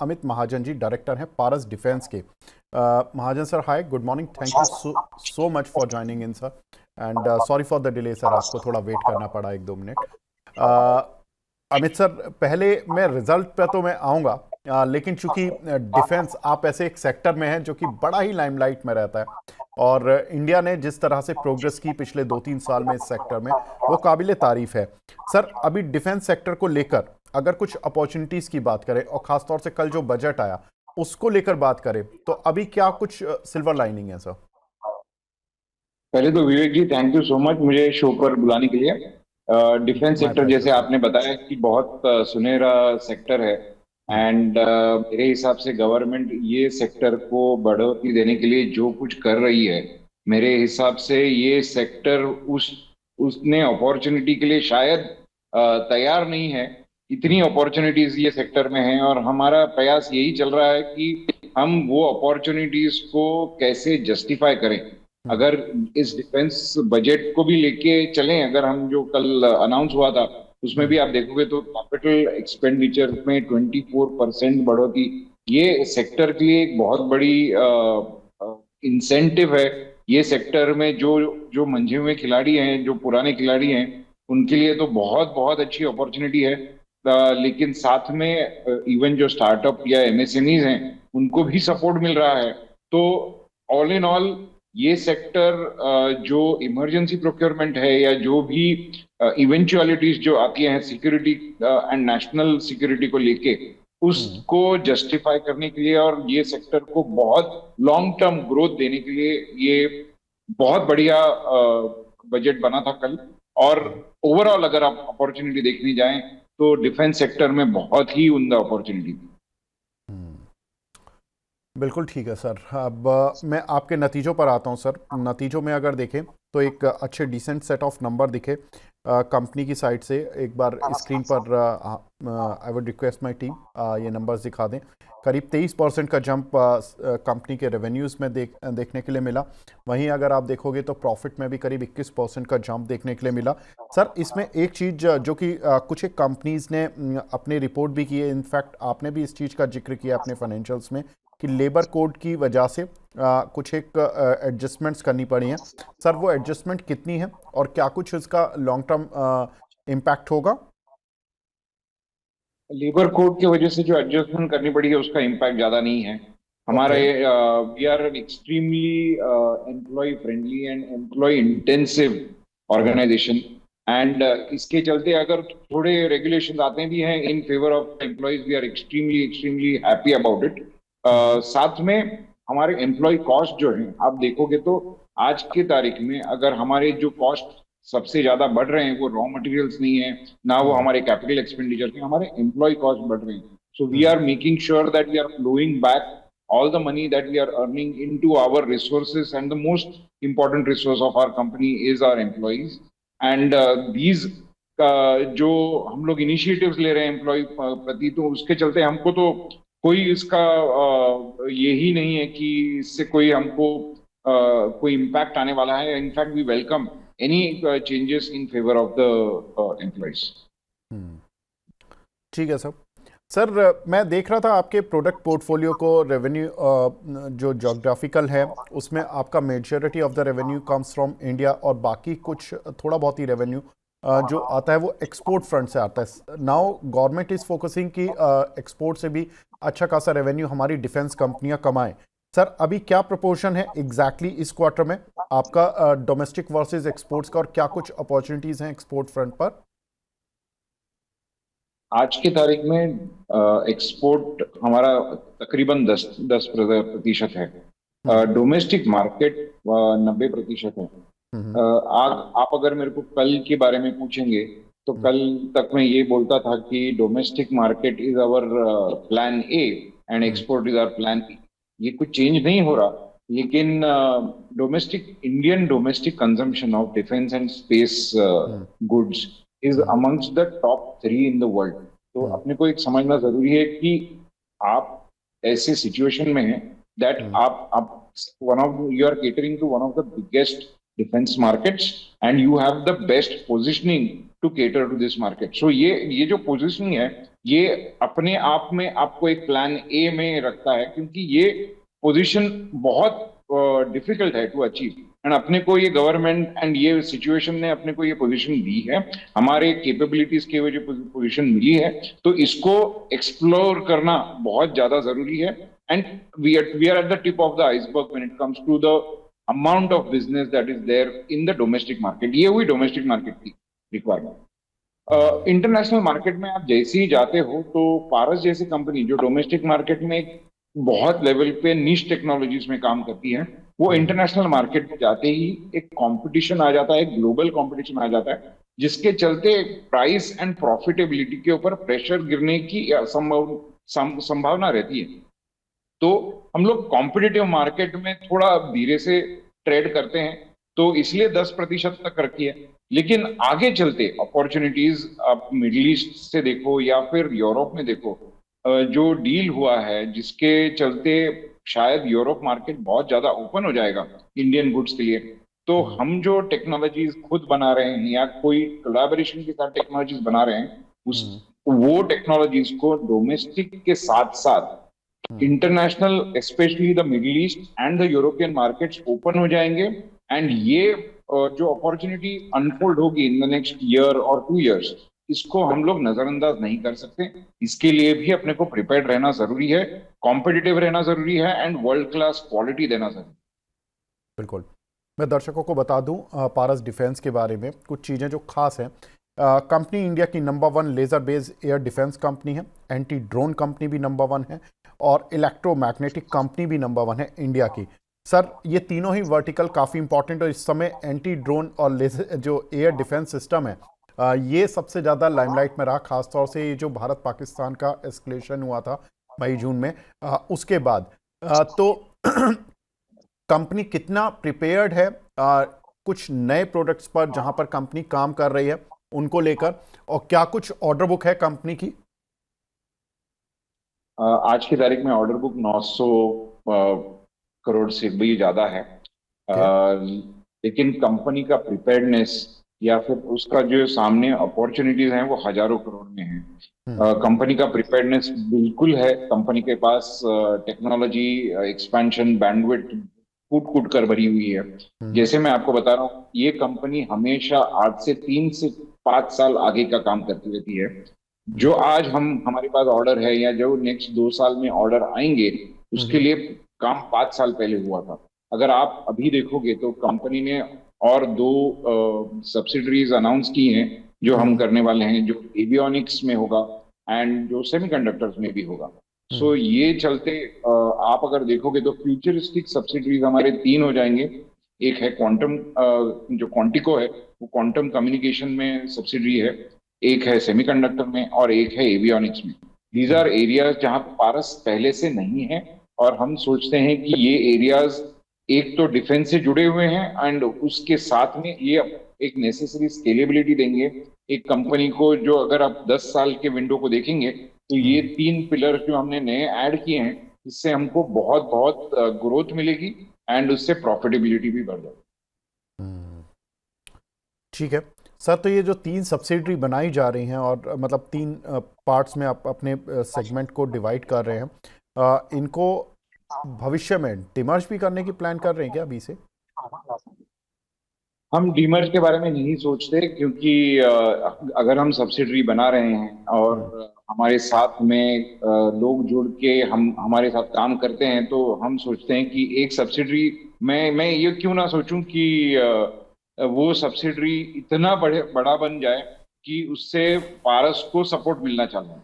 Amit Mahajan ji, director हैं Paras defence के। Mahajan sir, hi, good morning, thank you so much for joining in sir, and sorry for the delay sir, आपको थोड़ा wait करना पड़ा 1-2 minute. Amit sir, पहले मैं रिजल्ट पे तो मैं आऊँगा, लेकिन चूंकि डिफेंस आप ऐसे एक सेक्टर में हैं जो कि बड़ा ही लाइमलाइट में रहता है, और इंडिया ने जिस तरह से प्रोग्रेस की पिछले 2-3 साल में इस सेक्टर में, वो काबिले तारीफ है। सर, अभी डिफेंस सेक्टर को लेकर अगर कुछ अपॉर्चुनिटीज की बात करें, और खासतौर से कल जो बजट आया उसको लेकर बात करें, तो अभी क्या कुछ सिल्वर लाइनिंग है सर? पहले तो विवेक जी, थैंक यू सो मच मुझे शो पर बुलाने के लिए। डिफेंस माय सेक्टर प्लेजर जैसे सर। आपने बताया कि बहुत सुनहरा सेक्टर है। एंड मेरे हिसाब से गवर्नमेंट ये सेक्टर को बढ़ोतरी देने के लिए जो कुछ कर रही है, मेरे हिसाब से ये सेक्टर उसने अपॉर्चुनिटी के लिए शायद तैयार नहीं है। इतनी अपॉर्चुनिटीज ये सेक्टर में हैं और हमारा प्रयास यही चल रहा है कि हम वो अपॉर्चुनिटीज को कैसे जस्टिफाई करें। अगर इस डिफेंस बजट को भी लेके चलें, अगर हम जो कल अनाउंस हुआ था उसमें भी आप देखोगे तो कैपिटल एक्सपेंडिचर में 24% बढ़ोतरी, ये सेक्टर के लिए एक बहुत बड़ी इंसेंटिव है। ये सेक्टर में जो जो मंझे हुए खिलाड़ी हैं, जो पुराने खिलाड़ी हैं, उनके लिए तो बहुत बहुत अच्छी अपॉर्चुनिटी है। लेकिन साथ में इवन जो स्टार्टअप या एमएसएमईज हैं उनको भी सपोर्ट मिल रहा है। तो ऑल इन ऑल ये सेक्टर जो इमरजेंसी प्रोक्योरमेंट है या जो भी इवेंचुअलिटीज जो आती हैं सिक्योरिटी एंड नेशनल सिक्योरिटी को लेके, उसको जस्टिफाई करने के लिए और ये सेक्टर को बहुत लॉन्ग टर्म ग्रोथ देने के लिए ये बहुत बढ़िया बजट बना था कल। और ओवरऑल अगर आप अपॉर्चुनिटी देखने जाएं तो डिफेंस सेक्टर में बहुत ही उम्दा अपॉर्चुनिटी थी। बिल्कुल ठीक है सर। अब मैं आपके नतीजों पर आता हूं सर। नतीजों में अगर देखें तो एक अच्छे डिसेंट सेट ऑफ नंबर दिखे कंपनी की साइड से। एक बार स्क्रीन पर I would request my team ये नंबर्स दिखा दें। करीब 23% का जंप कंपनी के रेवेन्यूज़ में देखने के लिए मिला। वहीं अगर आप देखोगे तो प्रॉफिट में भी करीब 21% का जंप देखने के लिए मिला। सर, इसमें एक चीज़ जो कि कुछ एक कंपनीज़ ने अपनी रिपोर्ट भी की है, इनफैक्ट आपने भी इस चीज़ का जिक्र किया अपने फाइनेंशियल्स में, कि लेबर कोड की वजह से कुछ एक एडजस्टमेंट्स करनी पड़ी हैं। सर, वो एडजस्टमेंट कितनी है और क्या कुछ इसका लॉन्ग टर्म इम्पैक्ट होगा? लेबर कोड की वजह से जो एडजस्टमेंट करनी पड़ी है उसका इम्पैक्ट ज्यादा नहीं है। हमारे okay. We are extremely employee friendly and employee intensive organisation. And इसके चलते अगर थोड़े रेगुलेशन आते भी हैं in favour of employees, we are extremely extremely happy about it. साथ में हमारे एम्प्लॉय कॉस्ट जो है आप देखोगे तो आज की तारीख में अगर हमारे जो कॉस्ट सबसे ज्यादा बढ़ रहे हैं वो रॉ मटेरियल्स नहीं है, ना वो हमारे कैपिटल एक्सपेंडिचर के, हमारे एम्प्लॉय कॉस्ट बढ़ रहे हैं। So we are making sure that we are flowing back all the money that we are earning into our resources, and the most important resource of our company is our employees. And these जो हम लोग initiatives ले रहे हैं employ प्रति, तो उसके चलते हमको तो कोई इसका यही नहीं है कि इससे कोई हमको कोई इम्पैक्ट आने वाला है। In fact we welcome any changes in favour of the employees. ठीक है सर। सर, मैं देख रहा था आपके प्रोडक्ट पोर्टफोलियो को, रेवेन्यू जो जोग्राफिकल है उसमें आपका majority of the revenue comes from India, और बाकी कुछ थोड़ा बहुत ही रेवेन्यू जो आता है वो एक्सपोर्ट फ्रंट से आता है। नाउ गवर्नमेंट इज़ फोकसिंग कि एक्सपोर्ट से भी अच्छा खासा रेवेन्यू हमारी डिफेंस कंपनियां कमाएं। सर, अभी क्या प्रोपोर्शन है एग्जैक्टली इस क्वार्टर में आपका डोमेस्टिक वर्सेस एक्सपोर्ट्स का, और क्या कुछ अपॉर्चुनिटीज़ हैं एक्सपोर्ट फ्रंट पर? आज की तारीख में एक्सपोर्ट हमारा तकरीबन 10% है। डोमेस्टिक मार्केट 90% है। आप अगर मेरे को कल के बारे में पूछेंगे तो कल तक मैं ये बोलता था कि domestic market is our plan A and export is our plan B. ये कुछ चेंज नहीं हो रहा, लेकिन Indian domestic consumption of defence and space goods is amongst the top 3 in the world. तो अपने को एक समझना जरूरी है कि आप ऐसे सिचुएशन में हैं दैट आप one of you are catering to one of the biggest defence markets and you have the best positioning to cater to this market. So ये जो पोजिशनिंग है ये अपने आप में आपको एक प्लान ए में रखता है, क्योंकि ये पोजीशन बहुत डिफिकल्ट है टू अचीव। एंड अपने को ये गवर्नमेंट एंड ये सिचुएशन ने अपने को ये पोजीशन दी है, हमारे कैपेबिलिटीज की वजह पोजीशन मिली है, तो इसको एक्सप्लोर करना बहुत ज्यादा जरूरी है। And we are at the tip of the iceberg when it comes to the amount of business that is there in the domestic market. ये हुई डोमेस्टिक मार्केट की रिक्वायरमेंट। इंटरनेशनल मार्केट में आप जैसे ही जाते हो तो पारस जैसी कंपनी जो डोमेस्टिक मार्केट में एक बहुत लेवल पे निश टेक्नोलॉजीज में काम करती है, वो इंटरनेशनल मार्केट में जाते ही एक कंपटीशन आ जाता है, एक ग्लोबल कंपटीशन आ जाता है, जिसके चलते प्राइस एंड प्रॉफिटेबिलिटी के ऊपर प्रेशर गिरने की संभावना रहती है। तो हम लोग कॉम्पिटिटिव मार्केट में थोड़ा धीरे से ट्रेड करते हैं, तो इसलिए 10% तक रखी है। लेकिन आगे चलते अपॉर्चुनिटीज आप मिडिल ईस्ट से देखो या फिर यूरोप में देखो, जो डील हुआ है जिसके चलते शायद यूरोप मार्केट बहुत ज्यादा ओपन हो जाएगा इंडियन गुड्स के लिए। तो हम जो टेक्नोलॉजीज खुद बना रहे हैं या कोई कोलैबोरेशन के साथ टेक्नोलॉजीज बना रहे हैं, उस वो टेक्नोलॉजीज को डोमेस्टिक के साथ साथ international specially the middle east and the European markets open हो जाएंगे। एंड ये जो अपॉर्चुनिटी अनफोल्ड होगी इन द नेक्स्ट ईयर और 2 इयर्स, इसको हम लोग नजरअंदाज नहीं कर सकते। इसके लिए भी अपने को प्रिपेयर्ड रहना जरूरी है, कॉम्पिटिटिव रहना जरूरी है एंड वर्ल्ड क्लास क्वालिटी देना जरूरी है। बिल्कुल। मैं दर्शकों को बता दूं पारस डिफेंस के बारे में कुछ चीज़ें जो खास हैं। कंपनी इंडिया की number 1 laser based air defence company है, एंटी ड्रोन कंपनी भी नंबर 1 है और इलेक्ट्रोमैग्नेटिक कंपनी भी नंबर 1 है इंडिया की। सर ये तीनों ही वर्टिकल काफ़ी इंपॉर्टेंट और इस समय एंटी ड्रोन और लेजर जो एयर डिफेंस सिस्टम है ये सबसे ज़्यादा लाइमलाइट में रहा, खासतौर से ये जो भारत पाकिस्तान का एस्केलेशन हुआ था मई जून में, उसके बाद तो कंपनी कितना प्रिपेयर्ड है कुछ नए प्रोडक्ट्स पर जहां पर कंपनी काम कर रही है उनको लेकर, और क्या कुछ ऑर्डर बुक है कंपनी की? आज की तारीख में ऑर्डर बुक 900 करोड़ से भी ज्यादा है। लेकिन कंपनी का प्रिपेयर्डनेस या फिर उसका जो सामने अपॉर्चुनिटीज हैं वो हजारों करोड़ में है। कंपनी का प्रिपेयर्डनेस बिल्कुल है, कंपनी के पास टेक्नोलॉजी एक्सपेंशन बैंडविड्थ कूट कूट कर भरी हुई है। जैसे मैं आपको बता रहा हूँ, ये कंपनी हमेशा आज से 3 से 5 साल आगे का काम करती रहती है। जो आज हमारे पास ऑर्डर है या जो नेक्स्ट 2 साल में ऑर्डर आएंगे, उसके लिए काम 5 साल पहले हुआ था। अगर आप अभी देखोगे तो कंपनी ने और 2 सब्सिडरीज अनाउंस की हैं जो हम करने वाले हैं, जो एवियोनिक्स में होगा एंड जो सेमीकंडक्टर्स में भी होगा। सो ये चलते आप अगर देखोगे तो फ्यूचरिस्टिक सब्सिडरीज हमारे 3 हो जाएंगे। एक है क्वांटम, जो क्वांटिको है वो क्वांटम कम्युनिकेशन में सब्सिडरी है, एक है सेमीकंडक्टर में और एक है एवियोनिक्स में। दीज आर एरियाज जहां पारस पहले से नहीं है और हम सोचते हैं कि ये एरियाज एक तो डिफेंस से जुड़े हुए हैं एंड उसके साथ में ये एक नेसेसरी स्केलेबिलिटी देंगे एक कंपनी को। जो अगर आप 10 साल के विंडो को देखेंगे तो ये 3 पिलर जो हमने नए ऐड किए हैं, इससे हमको बहुत बहुत ग्रोथ मिलेगी एंड उससे प्रॉफिटेबिलिटी भी बढ़ जाएगी। ठीक है सर, तो ये जो 3 सब्सिडरी बनाई जा रही हैं और मतलब 3 पार्ट्स में आप अपने सेगमेंट को डिवाइड कर रहे हैं, इनको भविष्य में डिमर्ज भी करने की प्लान कर रहे हैं क्या अभी से? हम डीमर्ज के बारे में नहीं सोचते, क्योंकि अगर हम सब्सिडरी बना रहे हैं और हमारे साथ में लोग जुड़ के हमारे साथ काम करते हैं, तो हम सोचते हैं कि एक सब्सिडरी मैं ये क्यों ना सोचूं कि वो सब्सिडरी इतना बड़ा बन जाए कि उससे पारस को सपोर्ट मिलना चाहिए।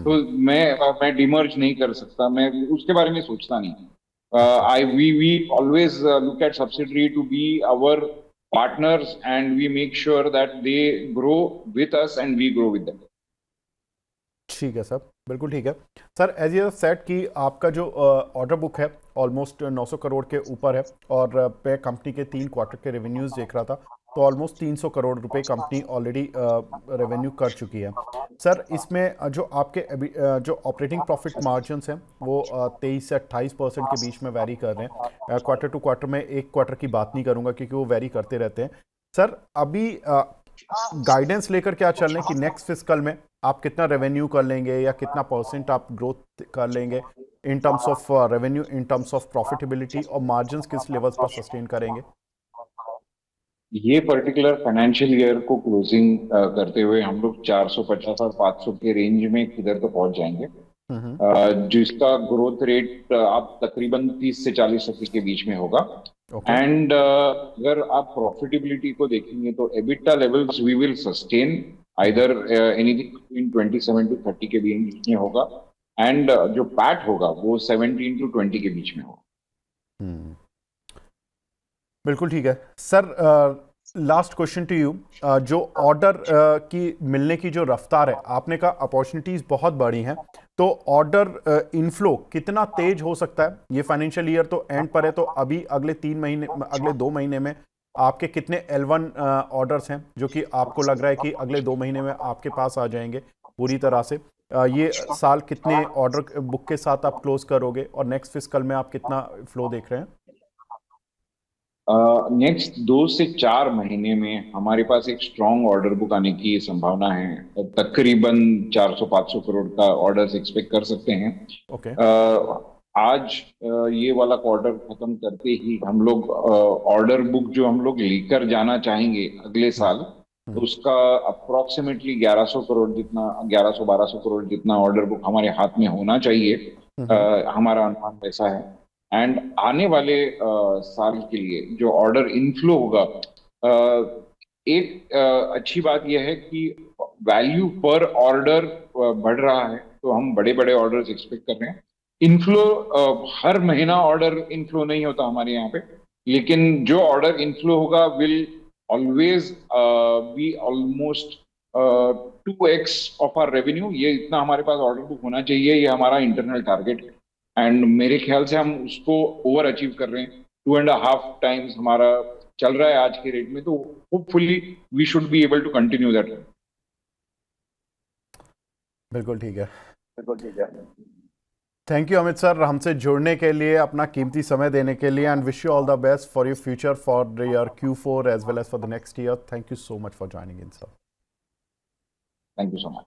तो मैं डिमर्ज नहीं कर सकता, मैं उसके बारे में सोचता नहीं। We always look at subsidiary to be our partners and we make sure that they grow with us and we grow with them। ठीक है सर, बिल्कुल ठीक है सर। एज यू सेड कि आपका जो ऑर्डर बुक है ऑलमोस्ट 900 करोड़ के ऊपर है और मैं कंपनी के 3 क्वार्टर के रेवेन्यूज देख रहा था तो ऑलमोस्ट 300 करोड़ रुपए कंपनी ऑलरेडी रेवेन्यू कर चुकी है। सर इसमें जो आपके जो ऑपरेटिंग प्रॉफिट मार्जिन्स हैं वो 23 से 28% के बीच में वैरी कर रहे हैं क्वार्टर टू क्वार्टर में। एक क्वार्टर की बात नहीं करूंगा क्योंकि वो वैरी करते रहते हैं। सर अभी गाइडेंस लेकर क्या चल रहे हैं कि नेक्स्ट फिस्कल में आप कितना रेवेन्यू कर लेंगे या कितना परसेंट आप ग्रोथ कर लेंगे in terms of revenue, in terms of profitability, और मार्जिन्स किस लेवल्स पर सस्टेन करेंगे? ये पर्टिकुलर फाइनेंशियल ईयर को क्लोजिंग करते हुए हम लोग 450 और 500 के रेंज में किधर तो पहुंच जाएंगे, जिसका ग्रोथ रेट आप तकरीबन 30 से 40% के बीच में होगा। Okay. एंड अगर आप प्रॉफिटेबिलिटी को देखेंगे तो EBITDA levels we will sustain either anything between 27 to 30 के बीच में होगा, एंड जो पैट होगा वो 17 to 20 के बीच में होगा। बिल्कुल ठीक है sir. Last question to you, जो ऑर्डर की मिलने की जो रफ्तार है, आपने कहा अपॉर्चुनिटीज बहुत बड़ी हैं, तो ऑर्डर इनफ्लो कितना तेज हो सकता है? ये फाइनेंशियल ईयर तो एंड पर है, तो अभी अगले 2 महीने में आपके कितने L1 ऑर्डर्स हैं जो कि आपको लग रहा है कि अगले 2 महीने में आपके पास आ जाएंगे पूरी तरह से? ये साल कितने ऑर्डर बुक के साथ आप क्लोज करोगे, और नेक्स्ट फिस्कल में आप कितना फ्लो देख रहे हैं? नेक्स्ट 2 से 4 महीने में हमारे पास एक स्ट्रॉन्ग ऑर्डर बुक आने की संभावना है। तकरीबन 400-500 करोड़ का ऑर्डर्स एक्सपेक्ट कर सकते हैं। Okay. आज ये वाला क्वार्टर खत्म करते ही हम लोग ऑर्डर बुक जो हम लोग लेकर जाना चाहेंगे अगले साल, तो उसका अप्रोक्सीमेटली 1100 करोड़ जितना, 1100-1200 करोड़ जितना ऑर्डर बुक हमारे हाथ में होना चाहिए। हमारा अनुमान वैसा है। एंड आने वाले साल के लिए जो ऑर्डर इनफ्लो होगा, एक अच्छी बात यह है कि वैल्यू पर ऑर्डर बढ़ रहा है, तो हम बड़े बड़े ऑर्डर्स एक्सपेक्ट कर रहे हैं। इनफ्लो हर महीना ऑर्डर इनफ्लो नहीं होता हमारे यहाँ पे, लेकिन जो ऑर्डर इनफ्लो होगा will always be almost 2x of our revenue. ये इतना हमारे पास ऑर्डर बुक होना चाहिए, ये हमारा इंटरनल टारगेट है। एंड मेरे ख्याल से हम उसको ओवर अचीव कर रहे हैं। 2.5 टाइम्स हमारा चल रहा है आज के रेट में, तो hopefully we should be able to continue that. बिल्कुल ठीक है, बिल्कुल ठीक है। थैंक यू अमित सर, हमसे जुड़ने के लिए, अपना कीमती समय देने के लिए, and wish you all the best for your future, for your Q4 as well as for the next year. Thank you so much for joining in sir. Thank you so much.